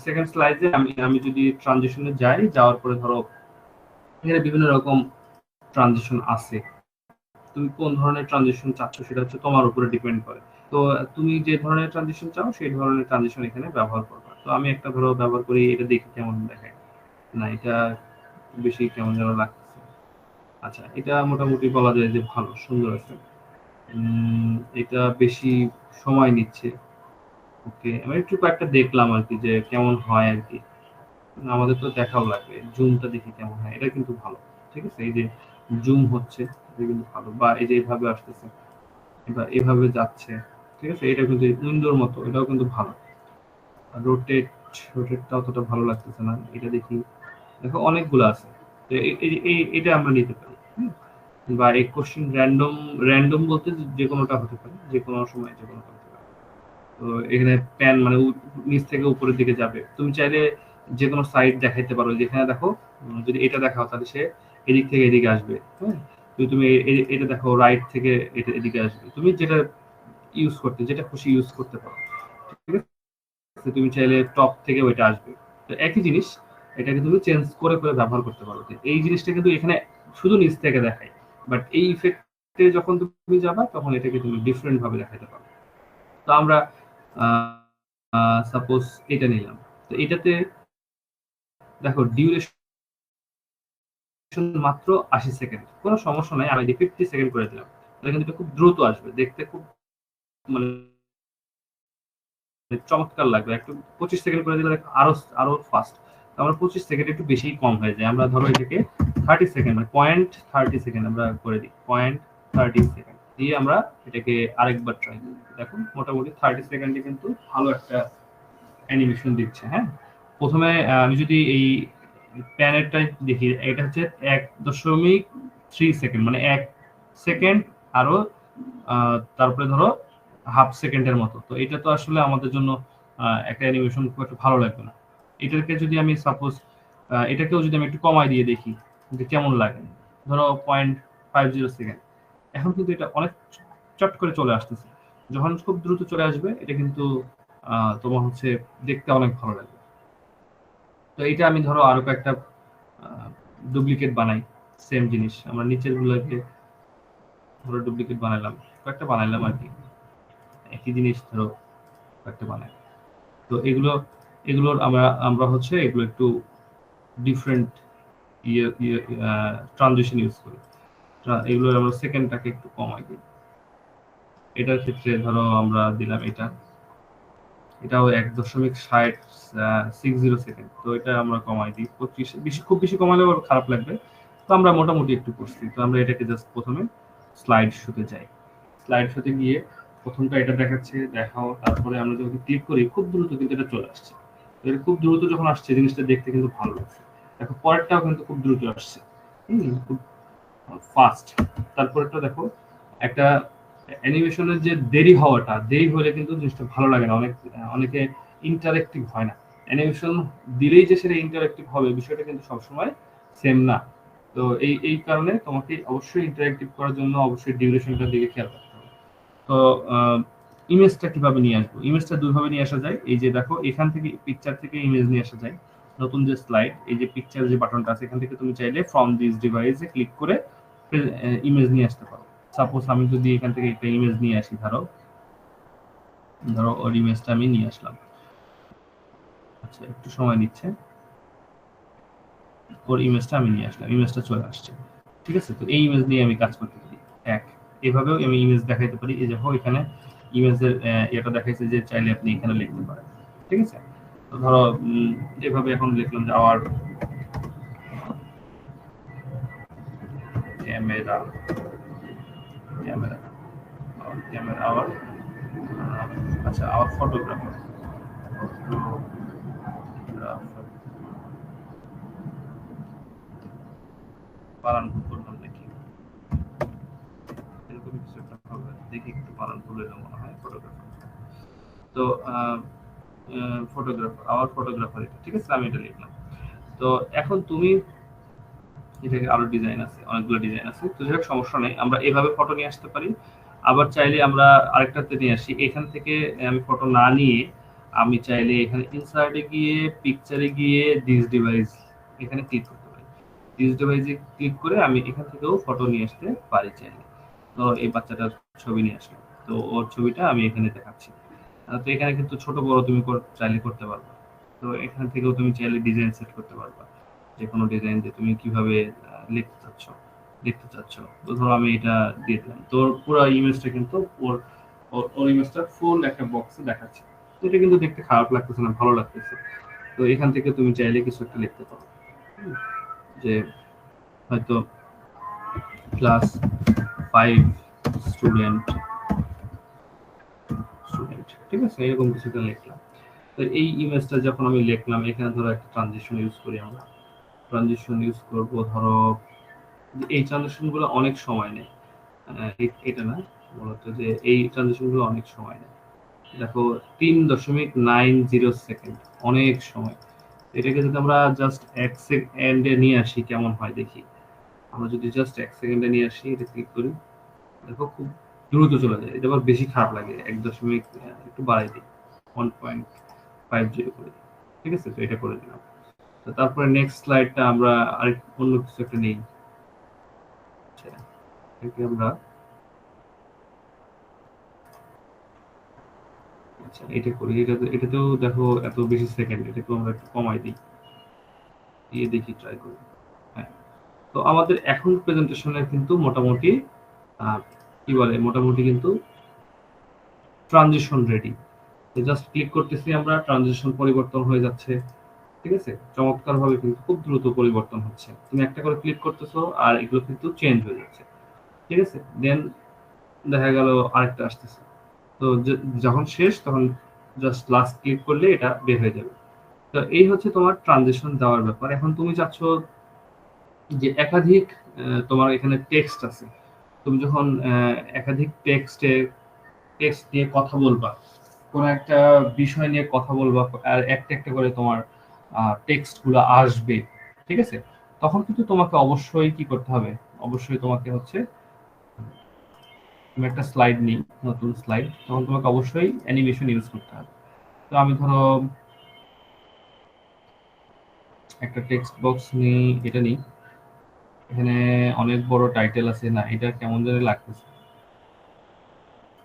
সেকেন্ড স্লাইডে আমি আমি যদি ট্রানজিশনে যাই, যাওয়ার পরে ধরো এখানে বিভিন্ন রকম ট্রানজিশন আছে, তুমি কোন ধরনের ট্রানজিশন চাচ্ছ সেটা হচ্ছে তোমার উপরে ডিপেন্ড করে। তো তুমি যে ধরনের ট্রানজিশন চাও সেই ধরনের ট্রানজিশন এখানে ব্যবহার করবে। তো আমি একটা ধরো ব্যবহার করি, এটা দেখি কেমন দেখায়, না এটা বেশি কেমন যেন লাগতেছে। আচ্ছা, এটা মোটামুটি বলা যায় যে ভালো সুন্দর আছে। এটা বেশি সময় নিচ্ছে। ওকে, আমি একটু কয়েকটা দেখলাম আর কি যে কেমন হয় আর কি, আমাদের তো দেখাও লাগবে। জুমটা দেখি কেমন হয়, এটা কিন্তু ভালো, ঠিক আছে। এই যে জুম হচ্ছে এটা কিন্তু ভালো, বা এই যে এইভাবে আসতেছে বা এভাবে যাচ্ছে, ঠিক আছে, এটা কিন্তু উইন্ডোর মতো, এটাও কিন্তু ভালো। রোটেট, রোটেটটা অতটা ভালো লাগতেছে না, এটা দেখি। দেখো অনেকগুলো আছে, তো এটা আমরা নিতে পারি। বা এই কোশ্চেন র্যান্ডম, র্যান্ডম বলতে যে কোনোটা হতে পারে, যে কোনো সময় যে কোনোটা হতে পারে। তো এখানে প্যান মানে নিচ থেকে উপরের দিকে যাবে, তুমি চাইলে যে কোনো সাইড দেখাইতে পারো, যেখানে দেখো যদি এটা দেখাও তাহলে সে এদিক থেকে এদিকে আসবে, হ্যাঁ। যদি তুমি এটা দেখো রাইট থেকে এটা এদিকে আসবে, তুমি যেটা ইউজ করতে, যেটা খুশি ইউজ করতে পারো, ঠিক আছে। তুমি চাইলে টপ থেকে ওইটা আসবে, তো একই জিনিস, এটাকে তুমি চেঞ্জ করে করে ব্যবহার করতে পারো। তো এই জিনিসটা কিন্তু এখানে শুধু নিচ থেকে দেখায়, বাট এই ইফেক্টে যখন তুমি যাবা তখন এটাকে তুমি ডিফারেন্ট ভাবে দেখাতে পারো। তো আমরা সাপোজ এটা নিলাম, তো এটাতে দেখো ডিউরেশন মাত্র 80 সেকেন্ড, কোনো সমস্যা নাই, আমি 50 সেকেন্ড করে দিলাম, তাহলে কিন্তু এটা খুব দ্রুত আসবে, দেখতে খুব মানে চমৎকার লাগবে। একটু 25 সেকেন্ড করে দিলে আরো আরো ফাস্ট। আমরা 25 সেকেন্ড একটু বেশি কম হয়ে যায়, আমরা ধরো এটাকে 30 সেকেন্ড মানে 0.30 সেকেন্ড আমরা করে দিই, 0.30 সেকেন্ড দিয়ে আমরা এটাকে আরেকবার ট্রাই করি। দেখুন মোটামুটি 30 সেকেন্ডে কিন্তু ভালো একটা অ্যানিমেশন দিচ্ছে। হ্যাঁ, প্রথমে আমি যদি এই প্যানেলটা দেখি, এটা হচ্ছে 1.3 সেকেন্ড মানে 1 সেকেন্ড, আরো তারপরে ধরো হাফ সেকেন্ডের মতো। তো এটা তো আসলে আমাদের জন্য একটা অ্যানিমেশন খুব একটা ভালো লাগবে না। এটাকে যদি আমি সাপোজ এটাকেও যদি আমি একটু কমাই দিয়ে দেখি যে কেমন লাগে, ধরো 0.50 সেকেন্ড, এখন কিন্তু এটা অনেক চট করে চলে আসতেছে। যখন খুব দ্রুত চলে আসবে এটা কিন্তু তোমার হচ্ছে দেখতে অনেক ভালো লাগবে। তো এটা আমি ধরো আরো কয়েকটা ডুপ্লিকেট বানাই, সেম জিনিস আমরা নিচের গুলোকে ধরো ডুপ্লিকেট বানাইলাম, কয়েকটা বানাইলাম আর কি, একই জিনিস ধরো কয়েকটা বানাই। তো এগুলোর আমরা আমরা হচ্ছে এগুলো একটু ডিফারেন্ট ইয়ে ইয়ে ট্রানজিশন ইউজ করি। এগুলোর আমরা সেকেন্ডটাকে একটু কমাই দিই। এটার ক্ষেত্রে ধরো আমরা দিলাম এটাও 1.60 সেকেন্ড। তো এটা আমরা কমাই দিই 25, বেশি খুব বেশি কমালেও আবার খারাপ লাগবে। তো আমরা মোটামুটি একটু করছি। তো আমরা এটাকে জাস্ট প্রথমে স্লাইড শোতে যাই। স্লাইড শোতে গিয়ে প্রথমটা এটা দেখাচ্ছে, দেখাও, তারপরে আমরা যখন ক্লিক করি খুব দ্রুত কিন্তু এটা চলে আসছে। তো এটা খুব দ্রুত যখন আসছে জিনিসটা দেখতে কিন্তু ভালো লাগছে। দেখো পরেরটাও কিন্তু খুব দ্রুত আসছে, খুব ফাস্ট। তারপরেরটা দেখো, একটা অ্যানিমেশনের যে দেরি হলে কিন্তু জিনিসটা ভালো লাগে না, অনেকে ইন্টারেক্টিভ হয় না। অ্যানিমেশন দিলেই যে সেটা ইন্টারেক্টিভ হবে বিষয়টা কিন্তু সবসময় সেম না। তো এই কারণে তোমাকে অবশ্যই ইন্টারেক্টিভ করার জন্য অবশ্যই ডিউরেশনটার দিকে খেয়াল রাখতে হবে। তো ইমেজটা কিভাবে নিয়ে আসবো? ইমেজটা দুইভাবে নিয়ে আসা যায়। এই যে দেখো এখান থেকে পিকচার থেকে ইমেজ নিয়ে আসা যায়। নতুন যে স্লাইড, এই যে পিকচার যে বাটনটা আছে এখান থেকে তুমি চাইলে ফ্রম দিস ডিভাইসে ক্লিক করে ইমেজ নিয়ে আসতে পারো। সাপোজ আমি যদি এখান থেকে একটা ইমেজ নিয়ে আসি, ধরো ধরো ওর ইমেজটা আমি নিয়ে আসলাম। আচ্ছা একটু সময় নিচ্ছে, ওর ইমেজটা আমি নিয়ে আসলাম, ইমেজটা চলে আসছে। ঠিক আছে, তো এই ইমেজ নিয়ে আমি কাজ করতে পারি। এক, এভাবেও আমি ইমেজ দেখাইতে পারি। এই দেখো এখানে ইমেজের এটা দেখাইছে যে চাইলে আপনি এখানে লিখতে পারেন। ঠিক আছে, তো ধরো এভাবে এখন লিখলাম যে our camera, camera camera our, আচ্ছা আওয়ার ফটোগ্রাফার, বানান ভুল করলাম নাকি, এরকম কিছু একটা হবে, দেখি একটু বানান ভুল হলে মনে হয় ফটোগ্রাফার। তো ফটোগ্রাফার, আওয়ার ফটোগ্রাফার, এটা ঠিক আছে, আমি এটা লিখলাম। তো এখন তুমি এটাকে আরো ডিজাইন আছে, অনেকগুলো ডিজাইন আছে, তো যাই হোক সমস্যা নেই, আমরা এভাবে ফটো নিয়ে আসতে পারি। আবার চাইলে আমরা আরেকটাতে নিয়ে আসি, এখান থেকে আমি ফটো না নিয়ে আমি চাইলে এখানে ইনসার্টে গিয়ে পিকচারে গিয়ে দিস ডিভাইস এখানে ক্লিক করতে পারি। দিস ডিভাইসে ক্লিক করে আমি এখান থেকেও ফটো নিয়ে আসতে পারি চাইলে। তো এই বাচ্চাটার ছবি নিয়ে আসলাম, তো ওর ছবিটা আমি এখানে দেখাচ্ছি। তো এখানে কিন্তু ছোট বড় তুমি চাইলে করতে পারবে। তো এখান থেকেও তুমি চাইলে ডিজাইন সেট করতে পারবা, যে কোনো ডিজাইন যে তুমি কিভাবে লিখতে চাচ্ছ লিখতে চাচ্ছ। তো ধরো আমি এটা দিয়ে দিলাম, তো পুরো ইমেজটা কিন্তু ওর ওর ইমেজটা ফুল একটা বক্সে দেখাচ্ছে। তো এটা কিন্তু দেখতে খারাপ লাগতেছে না, ভালো লাগতেছে। তো এখান থেকে তুমি চাইলে কিছু একটা লিখতে পারো, যে হয়তো ক্লাস 5 স্টুডেন্ট স্টুডেন্ট ঠিক আছে, এরকম কিছু একটা লিখলাম। তো এই ইমেজটা যখন আমি লিখলাম, এখানে ধরো একটা ট্রানজিশন ইউজ করি আমরা। ট্রানজিশন ইউজ করব, ধরো এই ট্রানজিশন গুলো অনেক সময় নেয়। এটা না, মূলত যে এই ট্রানজিশন গুলো অনেক সময় নেয়। দেখো 3.90 সেকেন্ড, অনেক সময়। এটাকে যদি আমরা জাস্ট 1 সেকেন্ডে নিয়ে আসি কেমন হয় দেখি। আমরা যদি জাস্ট 1 সেকেন্ডে নিয়ে আসি, এটা ক্লিক করি, দেখো খুব দ্রুত চলে যায়। এটা আবার বেশি খারাপ লাগে, 1 দশমিক একটু বাড়াই দিই, 1.50 করে দিই। ঠিক আছে, তো এটা করে দিলাম। তো তারপরে নেক্সট স্লাইডটা আমরা আরেক অন্য কিছু একটা নেই। আচ্ছা, এটাকে আমরা, আচ্ছা এটা করি, এটাতেও দেখো এত বেশি সেকেন্ড, এটাকে আমরা একটু কমাই দিই, দিয়ে দেখি, ট্রাই করি। হ্যাঁ, তো আমাদের এখন প্রেজেন্টেশনের কিন্তু মোটামুটি আহ, কি বলে, মোটামুটি কিন্তু ট্রানজিশন রেডি। জাস্ট ক্লিক করতেছি আমরা, ট্রানজিশন পরিবর্তন হয়ে যাচ্ছে। ঠিক আছে, চমৎকার ভাবে কিন্তু খুব দ্রুত পরিবর্তন হচ্ছে। তুমি একটা করে ক্লিক করতেছো আর এগুলো কিন্তু চেঞ্জ হয়ে যাচ্ছে। ঠিক আছে, দেন দেখা গেল আরেকটা আসতেছে। তো যখন শেষ তখন জাস্ট লাস্ট ক্লিক করলে এটা বের হয়ে যাবে। তো এই হচ্ছে তোমার ট্রানজিশন দেওয়ার ব্যাপার। এখন তুমি চাচ্ছ যে একাধিক তোমার এখানে টেক্সট আছে, তুমি যখন একাধিক টেক্সট নিয়ে কথা বলবা, কোন একটা বিষয় নিয়ে কথা বলবা, আর একটা একটা করে তোমার টেক্সট গুলো আসবে। ঠিক আছে, তখন কিন্তু তোমাকে অবশ্যই কি করতে হবে, অবশ্যই তোমাকে হচ্ছে, তুমি একটা স্লাইড নিই, নতুন স্লাইড, তখন তোমাকে অবশ্যই অ্যানিমেশন ইউজ করতে হবে। তো আমি ধরো একটা টেক্সট বক্স নিই, এটা নিই, এখানে অনেক বড় টাইটেল আছে, না এটা কেমন জানি লাগতেছে,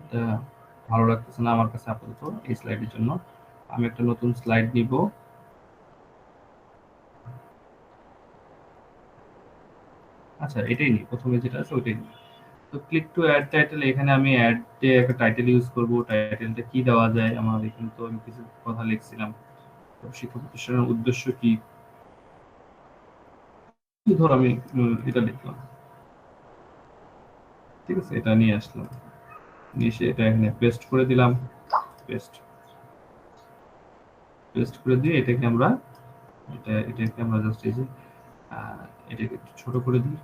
এটা ভালো লাগতেছে না আমার কাছে আপাতত এই স্লাইডের জন্য। আমি একটা নতুন স্লাইড নিব। আচ্ছা, এটাই নিই, প্রথমে যেটা আছে ওইটাই নিই। তো ক্লিক টু অ্যাড টাইটেল, এখানে আমি অ্যাড এ একটা টাইটেল ইউজ করব। টাইটেলটা কি দেওয়া যায়? আমার এখানে তো আমি কিছু কথা লিখছিলাম। তো শিক্ষা প্রতিষ্ঠানের উদ্দেশ্য কি? ধর আমি এটা লিখলাম, ঠিক আছে, এটা নিয়ে আসলাম, নিয়ে এসে এটা এখানে পেস্ট করে দিলাম। পেস্ট পেস্ট করে দিয়ে এটাকে আমরা জাস্ট এই যে এটাকে একটু ছোট করে দিই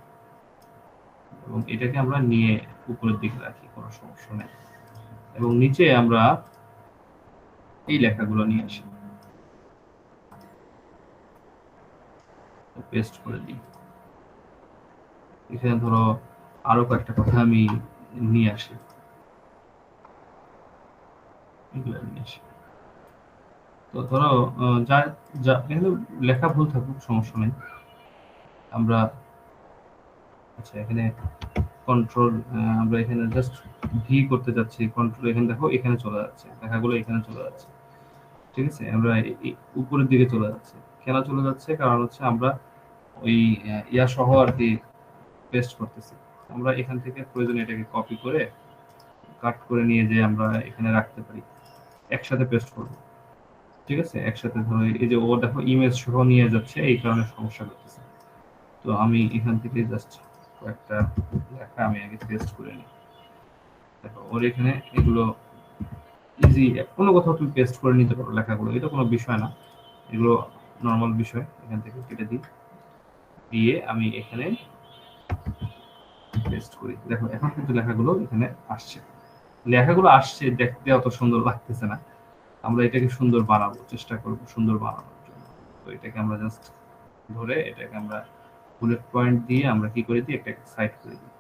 এবং এটাকে আমরা নিয়ে উপরের দিকে রাখি, কোনো সমস্যা নেই। এবং নিচে আমরা এই লেখাগুলো নিয়ে আসি, পেস্ট করে দিই। এখানে ধরো আরো কয়েকটা কথা আমি নিয়ে আসি, এগুলো নিয়ে আসি। তো ধরো যা যা এখানে লেখা ভুল থাকুক সমস্যা নেই। আমরা আচ্ছা এখানে কন্ট্রোল, আমরা এখানে জাস্ট ভি করতে যাচ্ছি, কন্ট্রোল এখানে দেখো এখানে চলে যাচ্ছে, লেখাগুলো এখানে চলে যাচ্ছে, ঠিক আছে। আমরা উপরের দিকে চলে যাচ্ছে, কেন চলে যাচ্ছে? কারণ হচ্ছে আমরা ওই ইয়া সহ আর কি পেস্ট করতেছি। আমরা এখান থেকে প্রয়োজনে এটাকে কপি করে কাট করে নিয়ে যে আমরা এখানে রাখতে পারি, একসাথে পেস্ট করব, ঠিক আছে। একসাথে ধরো এই যে ও দেখো ইমেজ সহ নিয়ে যাচ্ছে, এই কারণে সমস্যা করতেছে। তো আমি এখান থেকে জাস্ট কয়েকটা লেখা আমি আগে পেস্ট করে নিই। দেখো ওর এখানে এগুলো ইজি, কোনো কোথাও তুমি পেস্ট করে নিতে পারো লেখাগুলো, এটা কোনো বিষয় না, এগুলো নর্মাল বিষয়। এখান থেকে কেটে দিই, দিয়ে আমি এখানে পেস্ট করি। দেখো এখন কিন্তু লেখাগুলো এখানে আসছে, লেখাগুলো আসছে, দেখতে অত সুন্দর লাগতেছে না। আমরা এটাকে সুন্দর বানাবো, চেষ্টা করব সুন্দর বানানোর জন্য। তো এটাকে আমরা জাস্ট ধরে এটাকে আমরা বুলেট পয়েন্ট দিয়ে আমরা কি করে দিই, একটা সাইড করে দিই।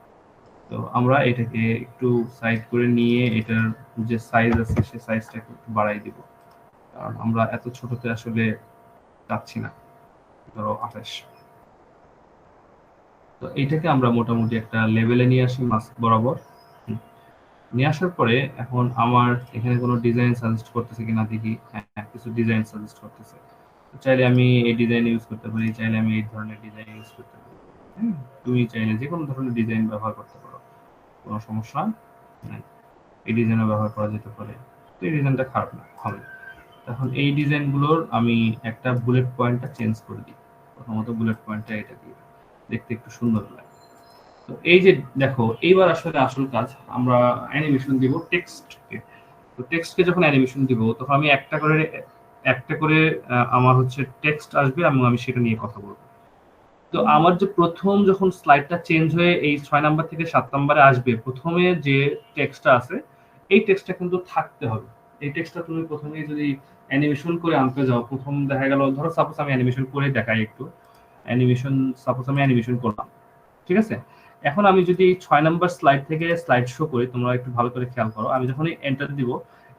তো আমরা এটাকে একটু সাইড করে নিয়ে এটার যে সাইজ আছে সেই সাইজটাকে একটু বাড়াই দিব, কারণ আমরা এত ছোটতে আসলে চাচ্ছি না। ধরো 28। তো এইটাকে আমরা মোটামুটি একটা লেভেলে নিয়ে আসি মাস্ক বরাবর। নিয়ে আসার পরে এখন আমার এখানে কোনো ডিজাইন সাজেস্ট করতেছে কিনা দেখি। হ্যাঁ, কিছু ডিজাইন সাজেস্ট করতেছে। চাইলে আমি এই ডিজাইন ইউজ করতে পারি, চাইলে আমি এই ধরনের ডিজাইন ইউজ করতে পারি। তুমি চাইলে যে কোনো ধরনের ডিজাইন ব্যবহার করতে পারো, কোনো সমস্যা নাই। এই ডিজাইনও ব্যবহার করা যেতে পারে। তো এই ডিজাইনটা খারাপ না, ভালো। এখন এই ডিজাইনগুলোর আমি একটা বুলেট পয়েন্টটা চেঞ্জ করে দিই। প্রথমত বুলেট পয়েন্টটা এটা দিয়ে দেখতে একটু সুন্দর লাগে। তো এই যে দেখো, এইবার আসলে আসল কাজ, আমরা অ্যানিমেশন দিব টেক্সটকে। তো টেক্সটকে যখন অ্যানিমেশন দিব তখন আমি একটা করে আমার হচ্ছে টেক্সট আসবে এবং আমি সেটা নিয়ে কথা বলবো। তো আমার যে প্রথম যখন স্লাইডটা চেঞ্জ হয়ে এই 6 নাম্বার থেকে 7 নাম্বারে আসবে, প্রথমে যে টেক্সটটা আছে এই টেক্সটটা কিন্তু থাকতে হবে। এই টেক্সটটা তুমি প্রথমেই যদি অ্যানিমেশন করে আনতে যাও, প্রথম দেখা গেল ধরো সাপোজ আমি অ্যানিমেশন করে দেখাই একটু। সাপোজ আমি অ্যানিমেশন করলাম, ঠিক আছে। এখন আমি যদি এই 6 নাম্বার স্লাইড থেকে স্লাইড শো করি, তোমরা একটু ভালো করে খেয়াল করো, আমি যখনই এন্টার দিব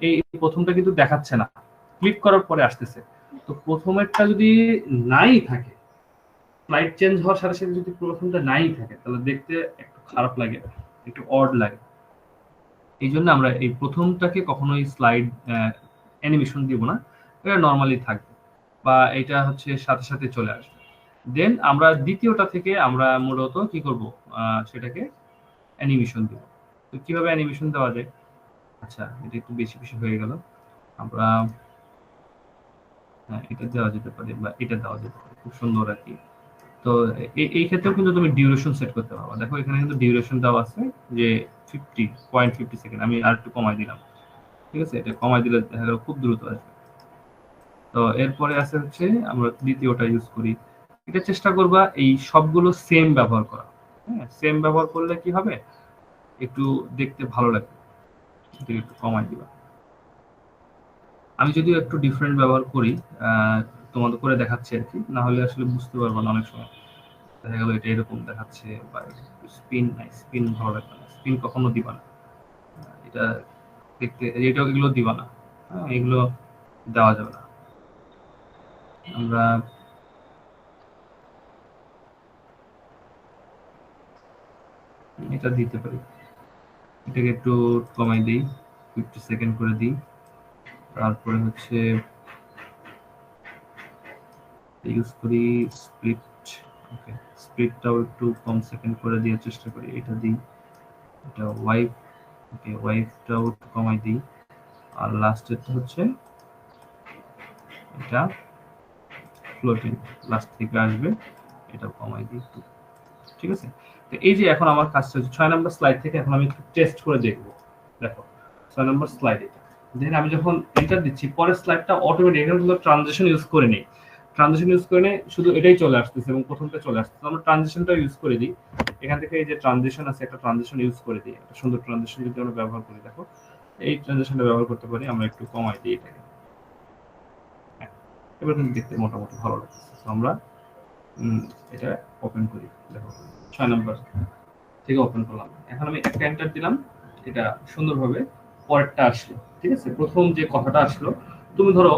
এই প্রথমটা কিন্তু দেখাচ্ছে না, ক্লিক করার পরে আসতেছে। তো প্রথমেরটা যদি নাই থাকে, স্লাইড চেঞ্জ হওয়ার সাথে সাথে যদি প্রথমটা নাই থাকে, তাহলে দেখতে একটু খারাপ লাগে, একটু অড লাগে। এই জন্য আমরা এই প্রথমটাকে কখনোই স্লাইড অ্যানিমেশন দিব না, এটা নর্মালি থাকবে বা এটা হচ্ছে সাথে সাথে চলে আসবে। দেন আমরা দ্বিতীয়টা থেকে আমরা মূলত কি করব, সেটাকে অ্যানিমেশন দিব। তো কিভাবে অ্যানিমেশন দেওয়া যায়? আচ্ছা, এটা একটু বেশি বেশি হয়ে গেল। আমরা হ্যাঁ, এটা দেওয়া যেতে পারে বা এটা দেওয়া যেতে পারে, খুব সুন্দর আর কি। তো এই ক্ষেত্রেও কিন্তু তুমি ডিউরেশন সেট করতে পারো। দেখো এখানে কিন্তু ডিউরেশন দেওয়া আছে যে 50.50 সেকেন্ড, আমি আর একটু কমাই দিলাম, ঠিক আছে। এটা কমাই দিলে দেখা গেল খুব দ্রুত আসবে। তো এরপরে আছে হচ্ছে আমরা দ্বিতীয়টা ইউজ করি। এটা চেষ্টা করবা এই সবগুলো সেম ব্যবহার করা। হ্যাঁ, সেম ব্যবহার করলে কি হবে, একটু দেখতে ভালো লাগবে। এটা একটু কমাই দিবা। আমি যদিও একটু ডিফারেন্ট ব্যবহার করি, তোমাদের করে দেখাচ্ছি আর কি, না হলে আসলে বুঝতে পারবো না অনেক সময়। দেখা গেল এটা এরকম দেখাচ্ছে বা স্পিন নাই, স্পিন ভালো লাগবে না, স্পিন কখনো দিবা না। এটা দেখতে, এটা এগুলো দিবা না। হ্যাঁ, এগুলো দেওয়া যাবে না। আমরা এটা দিতে পারি। এটাকে একটু কমাই দিই, 50 সেকেন্ড করে দিই। তারপরে হচ্ছে ইউজ করি স্প্লিট। ওকে, স্প্লিটটাও একটু কম সেকেন্ড করে দেওয়ার চেষ্টা করি, এটা দিই। এটা ওয়াইপ, ওকে ওয়াইপটাও একটু কমাই দিই। আর লাস্টেরটা হচ্ছে এটা ফ্লোটিং, লাস্ট থেকে আসবে, এটাও কমাই দিই একটু। ঠিক আছে, তো এই যে এখন আমার কাজটা হচ্ছে 6 নম্বর স্লাইড থেকে এখন আমি একটু টেস্ট করে দেখবো। দেখো 6 নম্বর স্লাইড এটা, দেন আমি যখন এন্টার দিচ্ছি পরের স্লাইডটা অটোমেটিক, এখানে কোনো ট্রানজিশন ইউজ করে নেই, ট্রানজিশন ইউজ করে নেই, শুধু এটাই চলে আসতেছে এবং প্রথমটা চলে আসতেছে। আমরা ট্রানজিশনটা ইউজ করে দিই, এখান থেকে এই যে ট্রানজিশন আছে একটা ট্রানজিশন ইউজ করে দিই, একটা সুন্দর ট্রানজিশন যদি আমরা ব্যবহার করি, দেখো এই ট্রানজিশনটা ব্যবহার করতে পারি। আমরা একটু কমাই দিই এটাকে, হ্যাঁ, এবার কিন্তু দেখতে মোটামুটি ভালো লাগছে। তো আমরা এটা ওপেন করি, দেখো 6 নম্বর থেকে ওপেন করলাম, এখন আমি একটা এন্টার দিলাম, এটা সুন্দরভাবে পরেরটা আসলো। ঠিক আছে, প্রথম যে কথাটা আসলো, তুমি ধরো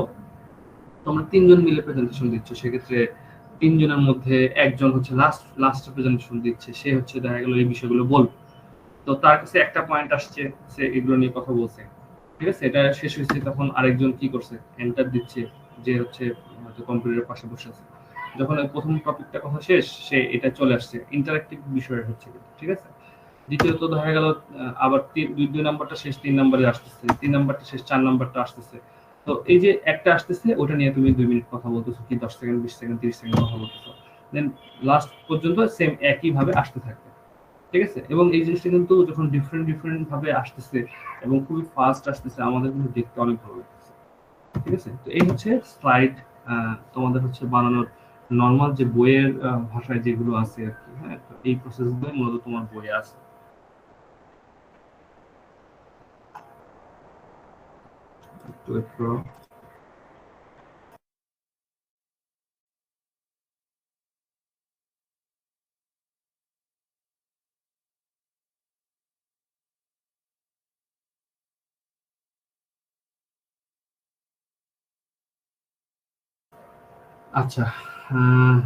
তোমরা তিনজন মিলে প্রেজেন্টেশন দিচ্ছ, সেক্ষেত্রে তিনজনের মধ্যে একজন হচ্ছে লাস্ট প্রেজেন্টেশন দিচ্ছে, সে হচ্ছে দেখা গেল এই বিষয়গুলো বলবে। তো তার কাছে একটা পয়েন্ট আসছে, সে এগুলো নিয়ে কথা বলছে। ঠিক আছে, এটা শেষ হয়েছে, তখন আরেকজন কি করছে, এন্টার দিচ্ছে, যে হচ্ছে হয়তো কম্পিউটারের পাশে বসে আছে। যখন ওই প্রথম টপিকটা কথা শেষ, সে এটা চলে আসছে, ইন্টারেক্টিভ বিষয় হচ্ছে কিন্তু। ঠিক আছে, দ্বিতীয়ত দেখা গেল আবার দুই নাম্বারটা শেষ, 3 নাম্বারে আসতেছে, 3 নাম্বারটা শেষ, 4 নাম্বারটা আসতেছে। তো এই যে একটা আসতেছে, ওটা নিয়ে তুমি 2 মিনিট কথা বলতেছো, কি 10 সেকেন্ড, 20 সেকেন্ড, 30 সেকেন্ড কথা বলতেছো, দেন লাস্ট পর্যন্ত সেম একই ভাবে আসতে থাকবে। ঠিক আছে, এবং এই জিনিসটা কিন্তু যখন ডিফারেন্ট ডিফারেন্ট ভাবে আসতেছে এবং খুবই ফাস্ট আসতেছে, আমাদের কিন্তু দেখতে অনেক ভালো লাগতেছে। ঠিক আছে, তো এই হচ্ছে স্লাইড তোমাদের হচ্ছে বানানোর নর্মাল যে বইয়ের ভাষায় যেগুলো আছে আর কি। হ্যাঁ, তো এই প্রসেসগুলো মূলত তোমার বইয়ে আছে। একটু একটু আচ্ছা, আহ,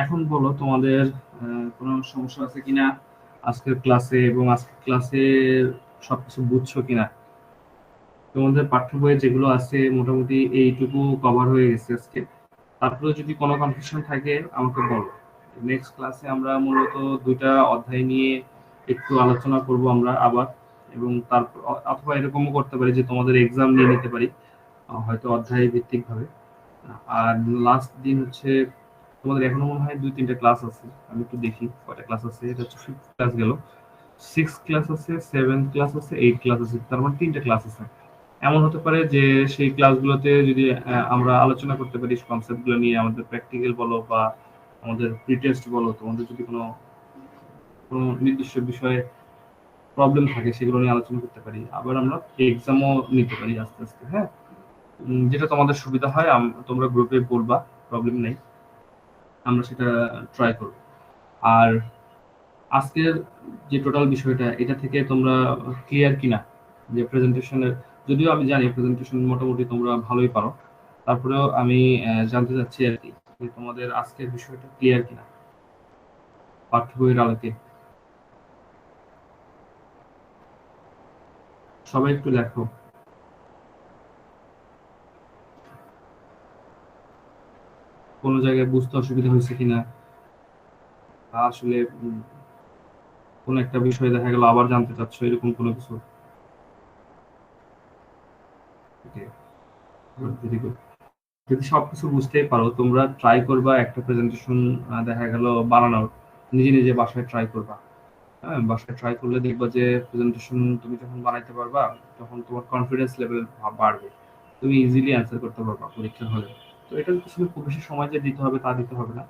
এখন বলো তোমাদের কোনো সমস্যা আছে কিনা আজকের ক্লাসে, এবং আজকের ক্লাসে সবকিছু বুঝছো কিনা। তোমাদের পাঠ্য বইয়ে যেগুলো আছে মোটামুটি এইটুকু কভার হয়ে গেছে আজকে। তারপরে যদি কোনো কনফিউশন থাকে আমাকে বলো। নেক্সট ক্লাসে আমরা মূলত 2টা অধ্যায় নিয়ে একটু আলোচনা করব আমরা আবার, এবং তারপর অথবা এরকমও করতে পারি যে তোমাদের এক্সাম নিয়ে নিতে পারি, হয়তো অধ্যায় ভিত্তিক ভাবে। আর লাস্ট দিন হচ্ছে তোমাদের এখনো মনে হয় 2-3টা ক্লাস আছে, আমি একটু দেখি কয়টা ক্লাস আছে। এটা হচ্ছে 5th ক্লাস গেল, 6 ক্লাস আছে, 7 ক্লাস আছে, 8 ক্লাস আছে, তার মানে 3টা ক্লাস আছে। এমন হতে পারে যে সেই ক্লাসগুলোতে যদি আমরা আলোচনা করতে পারি কনসেপ্টগুলো নিয়ে, আমাদের প্র্যাকটিক্যাল বলো বা আমাদের প্রি টেস্ট বলো, তোমাদের যদি কোনো কোনো নির্দিষ্ট বিষয়ে প্রবলেম থাকে সেগুলো নিয়ে আলোচনা করতে পারি। আবার আমরা এক্সামও নিতে পারি আস্তে আস্তে। হ্যাঁ, যেটা তোমাদের সুবিধা হয় তোমরা গ্রুপে বলবা, প্রবলেম নেই, আমরা সেটা ট্রাই করব। আর আজকের যে টোটাল বিষয়টা, এটা থেকে তোমরা ক্লিয়ার কিনা যে প্রেজেন্টেশনের, যদিও আমি জানি প্রেজেন্টেশন মোটামুটি তোমরা ভালোই পারো, তারপরেও আমি জানতে চাচ্ছি আর কি যে তোমাদের আজকের বিষয়টা ক্লিয়ার কিনা পাঠ্য বইয়ের আলোকে। সবাই একটু দেখো কোনো জায়গায় বুঝতে অসুবিধা হয়েছে কিনা, বা আসলে কোনো একটা বিষয় দেখা গেল আবার জানতে চাচ্ছ, এরকম কোনো কিছু। Okay, very good. যদি সবকিছু বুঝতেই পারো, তোমরা ট্রাই করবা একটা প্রেজেন্টেশন দেখা গেল বানানোর, নিজে নিজে বাসায় ট্রাই করবা। হ্যাঁ, বাসায় ট্রাই করলে দেখবা যে প্রেজেন্টেশন তুমি যখন বানাইতে পারবা, তখন তোমার কনফিডেন্স লেভেল বাড়বে, তুমি ইজিলি অ্যান্সার করতে পারবা পরীক্ষার হলে। তো এটার পিছনে খুব বেশি সময় যে দিতে হবে তা দিতে হবে না,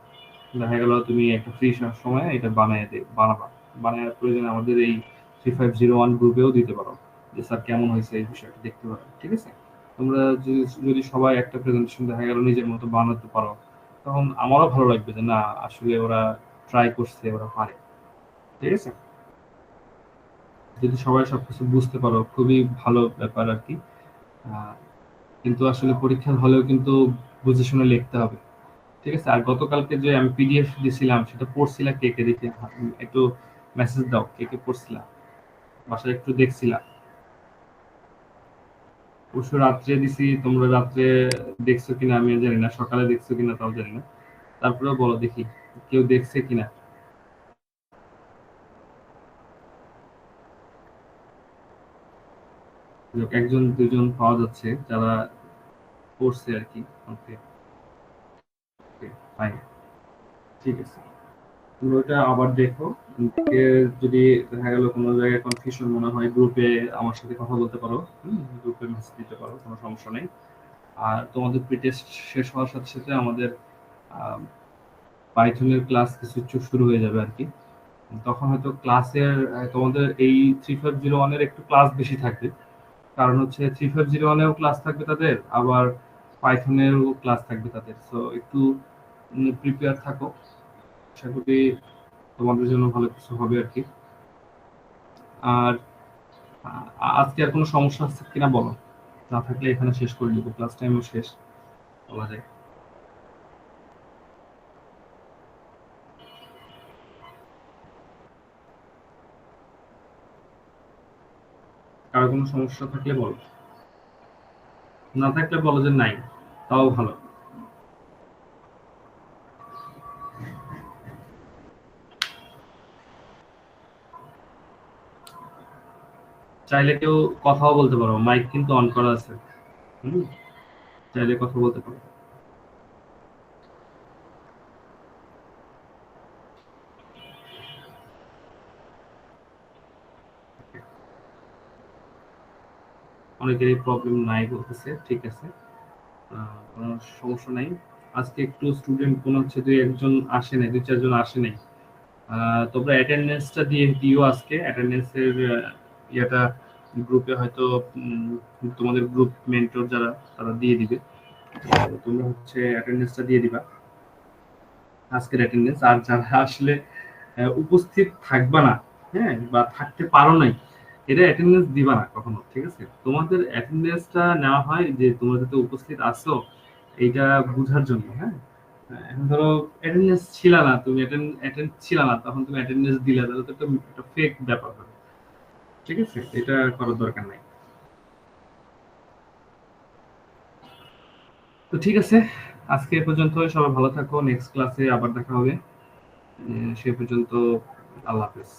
দেখা গেল তুমি একটা ফ্রি সময়ে এটা বানাবা, বানানোর প্রয়োজনে আমাদের এই 3501 গ্রুপেও দিতে পারো যে স্যার কেমন হয়েছে এই বিষয়টা দেখতে পারো। ঠিক আছে, তোমরা যদি যদি সবাই একটা প্রেজেন্টেশন দেখা গেল নিজের মতো বানাতে পারো, তখন আমারও ভালো লাগবে যে না, আসলে ওরা ট্রাই করছে, ওরা পারে। ঠিক আছে, যদি সবাই সবকিছু বুঝতে পারো খুবই ভালো ব্যাপার আর কি। আহ, কিন্তু আসলে পরীক্ষার হলেও কিন্তু বুঝে শুনে লিখতে হবে। ঠিক আছে, আর গতকালকে যে আমি পিডিএফ দিছিলাম সেটা পড়ছিলা কে কে, দেখে একটু মেসেজ দাও কে কে পড়ছিলা। বাসায় একটু দেখছিলা? অবশ্য রাত্রে দিছি, তোমরা রাত্রে দেখছো কিনা আমি জানি না, সকালে দেখছো কিনা তাও জানি না। তারপরেও বলো দেখি কেউ দেখছে কিনা। একজন দুজন পাওয়া যাচ্ছে যারা পড়ছে আর কি। ওকে, ওকে, ফাইন, ঠিক আছে। তুমি ওটা আবার দেখো, দেখে যদি দেখা গেল কোনো জায়গায় কনফিউশন মনে হয়, গ্রুপে আমার সাথে কথা বলতে পারো, গ্রুপে মেসেজ দিতে পারো, কোনো সমস্যা নেই। আর তোমাদের প্রি টেস্ট শেষ হওয়ার সাথে সাথে আমাদের পাইথনের ক্লাস কিছু কিছু শুরু হয়ে যাবে আর কি। তখন হয়তো ক্লাসের তোমাদের এই 3501 এর একটু ক্লাস বেশি থাকবে। কারণ হচ্ছে 3501 এও ক্লাস থাকবে তাদের, আবার পাইথনেরও ক্লাস থাকবে তাদের। সো একটু প্রিপেয়ার থাকো, আশা করি তোমাদের জন্য ভালো কিছু হবে আর কি। আর আজকে আর কোনো সমস্যা আছে কিনা বলো, না থাকলে এখানে শেষ করে দিব, ক্লাস টাইমও শেষ বলা যায়। কারো কোনো সমস্যা থাকলে বলো, না থাকলে বলো যে নাই, তাও ভালো। চাইলে কেউ কথাও বলতে পারো, মাইক কিন্তু অন করা আছে। হুম, চাইলে কথা বলতে পারো। অনেকেরই প্রবলেম নাই বলতেছে, ঠিক আছে। কোনো সমস্যা নাই। আজকে একটু স্টুডেন্ট মনে হচ্ছে দুই একজন আসে নাই, দুই চারজন আসে নাই। তোমরা অ্যাটেন্ডেন্সটা দিয়ে দিও আজকে, অ্যাটেন্ডেন্সের ইয়েটা গ্রুপে হয়তো তোমাদের গ্রুপ মেন্টর যারা তারা দিয়ে দিবে। তো তোমরা হচ্ছে অ্যাটেন্ডেন্সটা দিয়ে দিবা, আজকের অ্যাটেন্ডেন্স। আর যারা আসলে উপস্থিত থাকবা না, হ্যাঁ, বা থাকতে পারো নাই, এটা অ্যাটেন্ডেন্স দিবা না কখনো, ঠিক আছে? তোমাদের অ্যাটেন্ডেন্সটা নেওয়া হয় যে তোমরা যাতে উপস্থিত আছো এইটা বোঝার জন্য, হ্যাঁ। এখন ধরো অ্যাটেন্ডেন্স ছিল না, তুমি অ্যাটেন্ড ছিল না, তখন তুমি অ্যাটেন্ডেন্স দিলে, তাহলে তো একটা ফেক ব্যাপার হবে, ঠিক আছে? এটা করার দরকার নাই। তো ঠিক আছে, আজকে এ পর্যন্ত। সবাই ভালো থাকো, নেক্সট ক্লাসে আবার দেখা হবে। সে পর্যন্ত আল্লাহ হাফেজ।